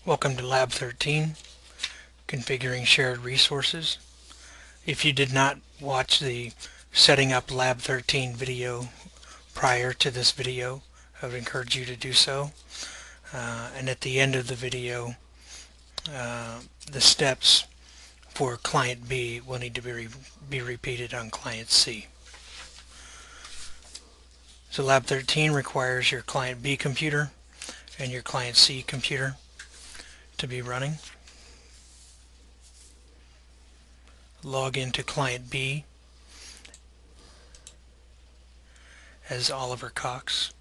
Welcome to Lab 13, Configuring Shared Resources. If you did not watch the Setting Up Lab 13 video prior to this video, I would encourage you to do so. And at the end of the video, the steps for Client B will need to be repeated on Client C. So Lab 13 requires your Client B computer and your Client C computer to be running. Log into Client B as Oliver Cox.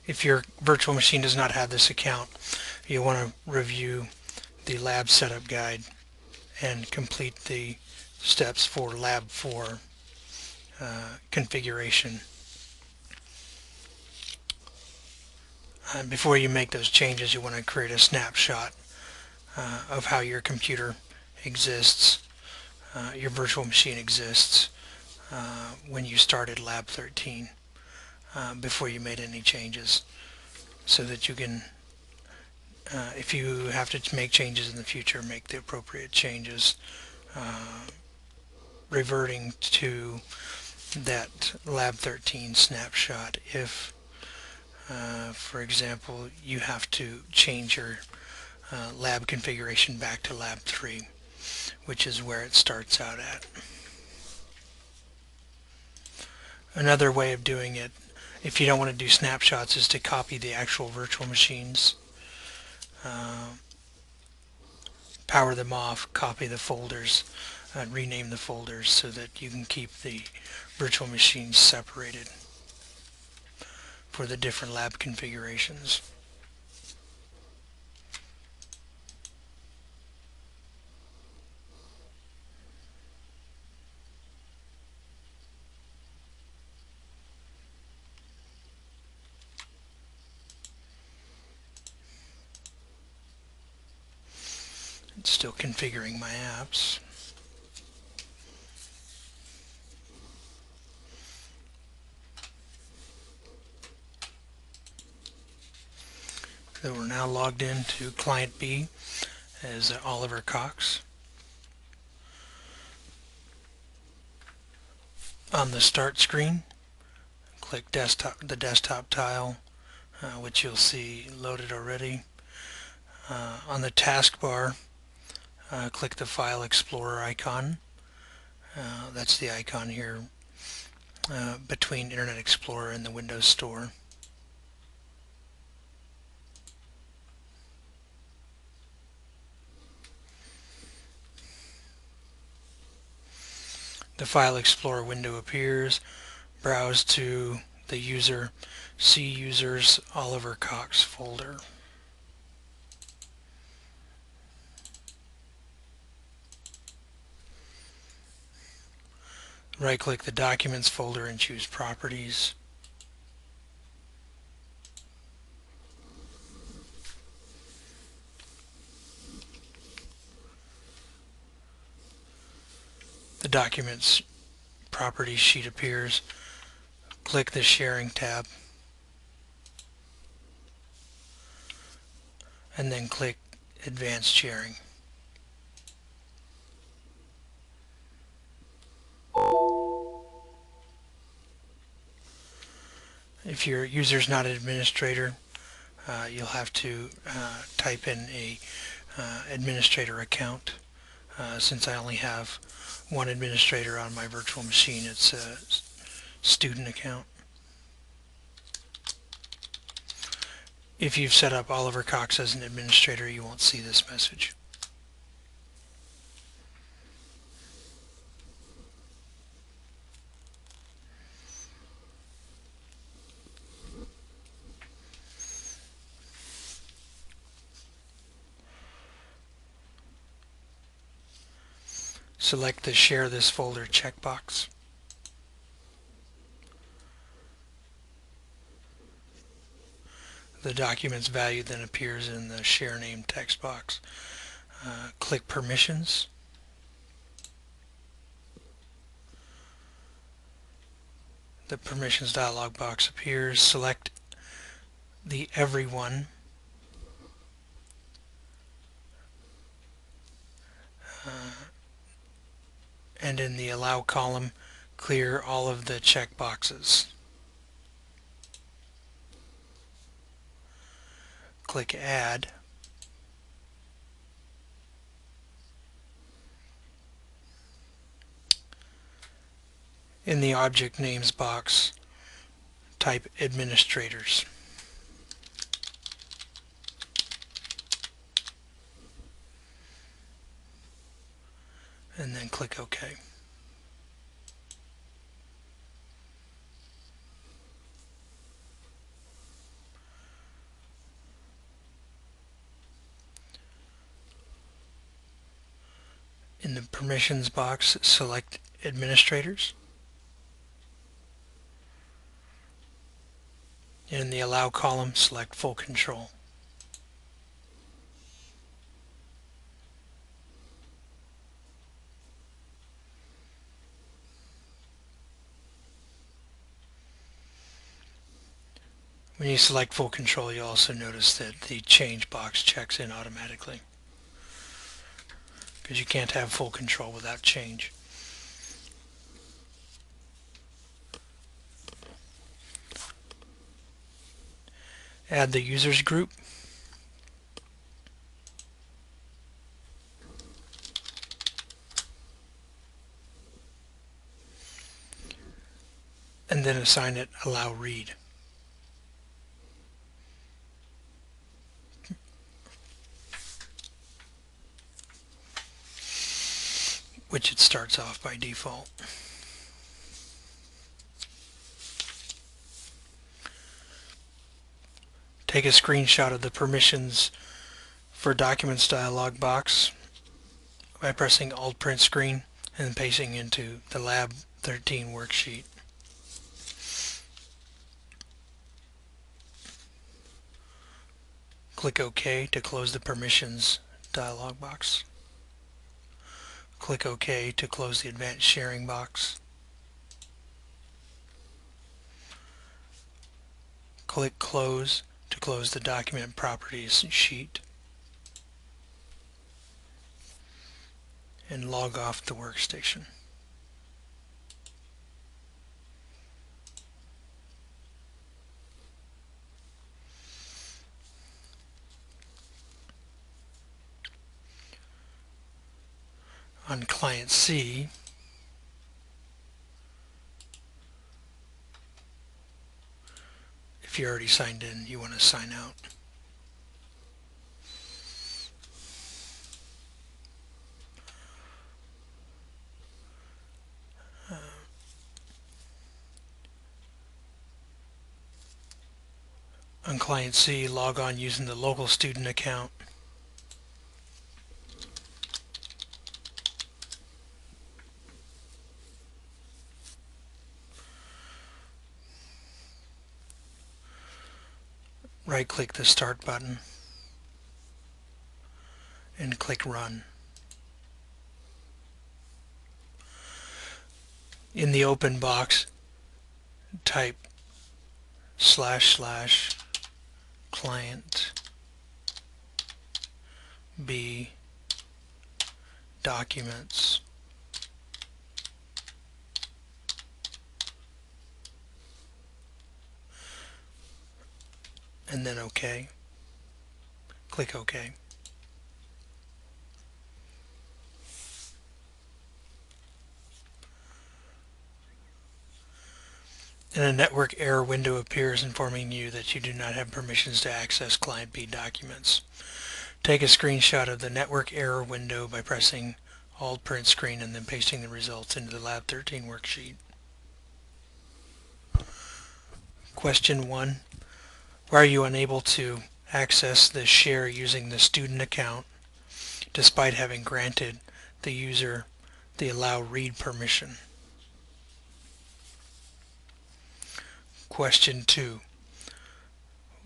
If your virtual machine does not have this account, you want to review the lab setup guide and complete the steps for lab 4 configuration. Before you make those changes, you want to create a snapshot of how your computer exists, your virtual machine exists when you started Lab 13 before you made any changes, so that you can, if you have to make changes in the future, make the appropriate changes, reverting to that Lab 13 snapshot if for example, you have to change your lab configuration back to Lab 3, which is where it starts out at. Another way of doing it, if you don't want to do snapshots, is to copy the actual virtual machines, power them off, copy the folders, and rename the folders so that you can keep the virtual machines separated for the different lab configurations. It's still configuring my apps. So we're now logged into Client B as Oliver Cox. On the Start screen, click the desktop tile, which you'll see loaded already. On the taskbar, click the File Explorer icon. That's the icon here between Internet Explorer and the Windows Store. The File Explorer window appears. Browse to the user C Users Oliver Cox folder. Right-click the Documents folder and choose Properties. The Documents Properties sheet appears. Click the Sharing tab and then click Advanced Sharing. If your user is not an administrator, you'll have to type in a administrator account. Since I only have one administrator on my virtual machine, it's a student account. If you've set up Oliver Cox as an administrator, you won't see this message. Select the Share This Folder checkbox. The document's value then appears in the Share Name text box. Click Permissions. The permissions dialog box appears. Select the Everyone and in the Allow column, clear all of the check boxes. Click Add. In the Object Names box, type Administrators. And then click OK. In the Permissions box, select Administrators. In the Allow column, select Full Control. When you select Full Control, you'll also notice that the Change box checks in automatically, because you can't have full control without change. Add the Users group. And then assign it Allow Read. Which it starts off by default. Take a screenshot of the permissions for Documents dialog box by pressing Alt Print Screen and pasting into the Lab 13 worksheet. Click OK to close the Permissions dialog box. Click OK to close the Advanced Sharing box. Click Close to close the Document Properties sheet. And log off the workstation. On Client C, if you're already signed in, you want to sign out. On Client C, log on using the local student account. Right-click the Start button and click Run. In the Open box, type / client B documents and then OK. Click OK. And a network error window appears informing you that you do not have permissions to access Client B documents. Take a screenshot of the network error window by pressing Alt Print Screen and then pasting the results into the Lab 13 worksheet. Question 1. Why are you unable to access the share using the student account despite having granted the user the Allow Read permission? Question 2.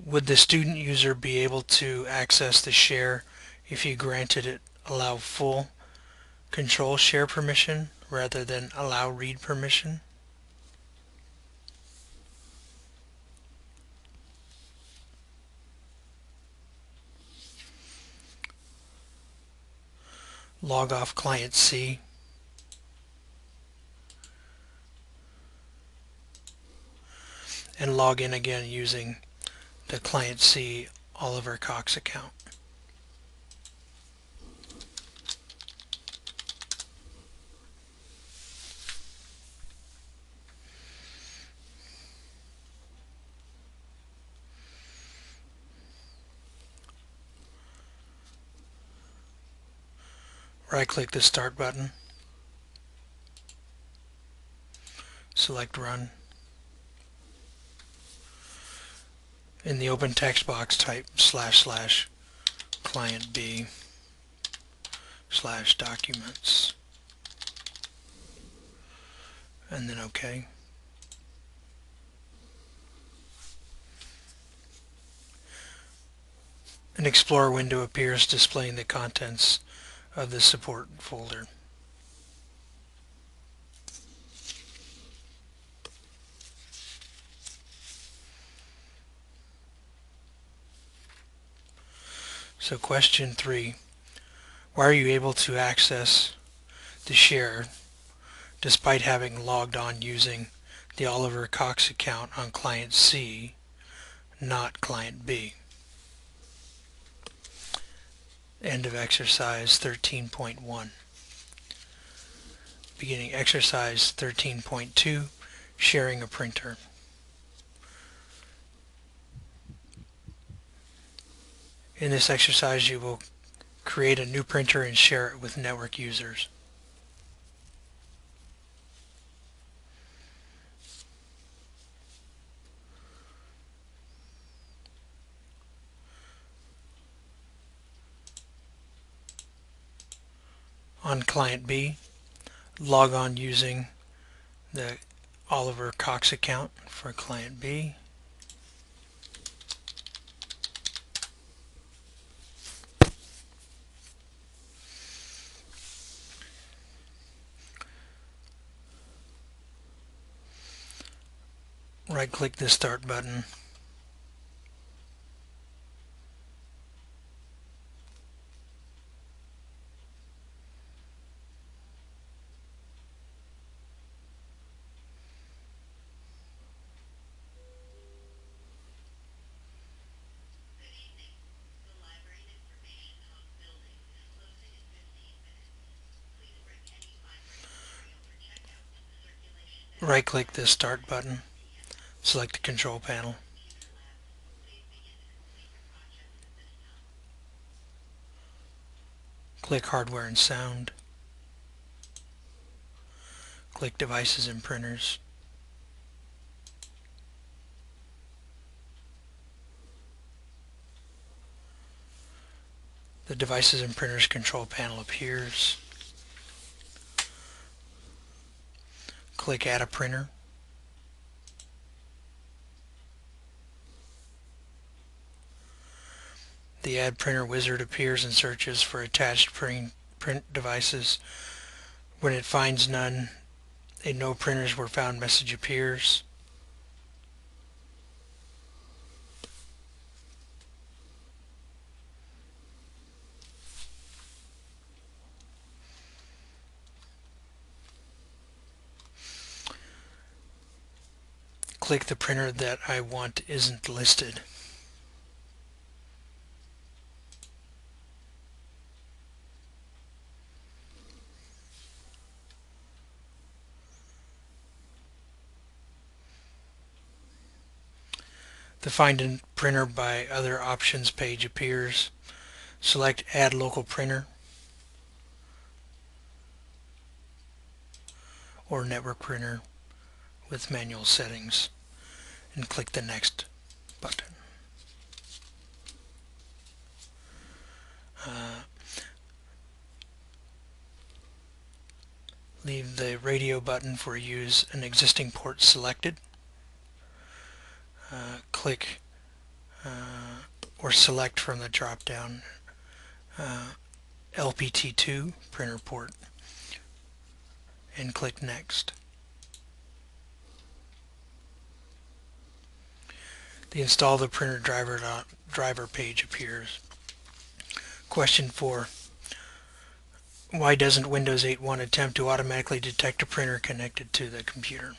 Would the student user be able to access the share if you granted it Allow Full Control Share permission rather than Allow Read permission? log off client C, and log in again using the client C Oliver Cox account. Right-click the Start button, select Run. In the open text box, type / client B / documents, and then OK. An Explorer window appears displaying the contents of the support folder. So question 3, why are you able to access the share despite having logged on using the Oliver Cox account on client C, not client B? End of exercise 13.1. Beginning exercise 13.2, sharing a printer. In this exercise, you will create a new printer and share it with network users. On client B, log on using the Oliver Cox account for client B. Right-click the Start button. Right-click the Start button. Select the control panel. Click Hardware and Sound. Click Devices and Printers. The Devices and Printers control panel appears. Click Add a Printer. The Add Printer wizard appears and searches for attached print devices. When it finds none, a No Printers Were Found message appears. Click the printer that I want isn't listed. The Find a Printer by Other Options page appears. Select Add Local Printer or Network Printer with manual settings and click the Next button. Leave the radio button for use an existing port selected. Click or select from the drop-down LPT2 printer port and click Next. The Install the Printer driver page appears. Question 4. Why doesn't Windows 8.1 attempt to automatically detect a printer connected to the computer?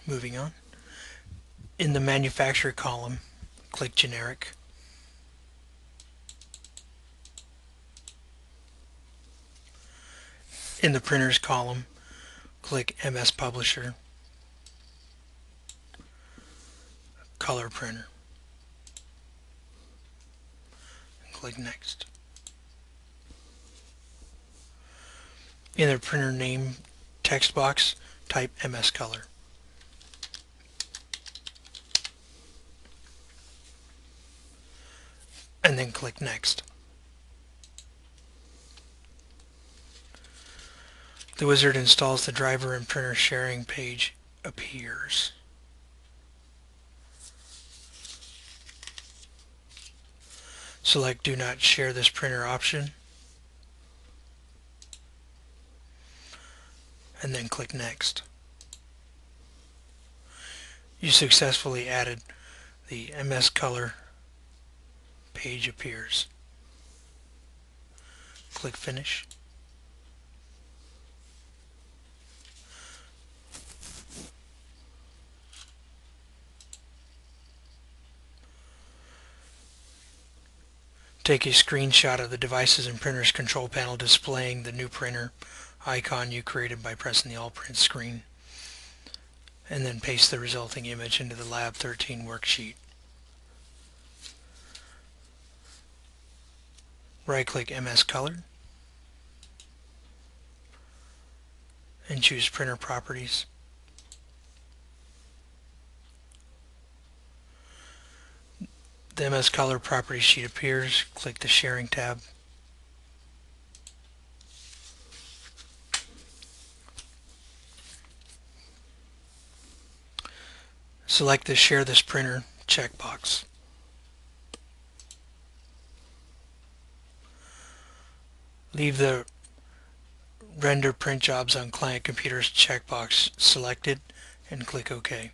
Moving on. In the manufacturer column, click Generic. In the printers column, click MS Publisher, Color Printer. Click Next. In the printer name text box, type MS Color. And then click Next. The wizard installs the driver and printer sharing page appears. Select Do Not Share this printer option and then click Next. You successfully added the MS Color page appears. Click Finish. Take a screenshot of the devices and printers control panel displaying the new printer icon you created by pressing the All Print screen, and then paste the resulting image into the Lab 13 worksheet. Right-click MS Color and choose Printer Properties. The MS Color Properties sheet appears. Click the Sharing tab. Select the Share this printer checkbox. Leave the Render Print Jobs on Client Computers checkbox selected and click OK.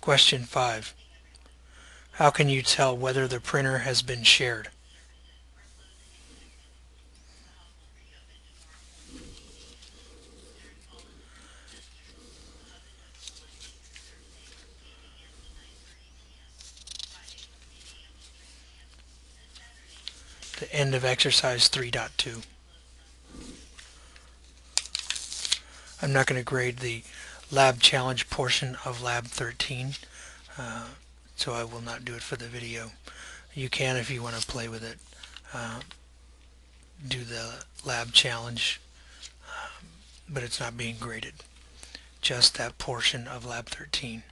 Question 5. How can you tell whether the printer has been shared? The end of exercise 3.2. I'm not going to grade the lab challenge portion of Lab 13, so I will not do it for the video. You can, if you want to play with it, do the lab challenge, but it's not being graded. Just that portion of Lab 13.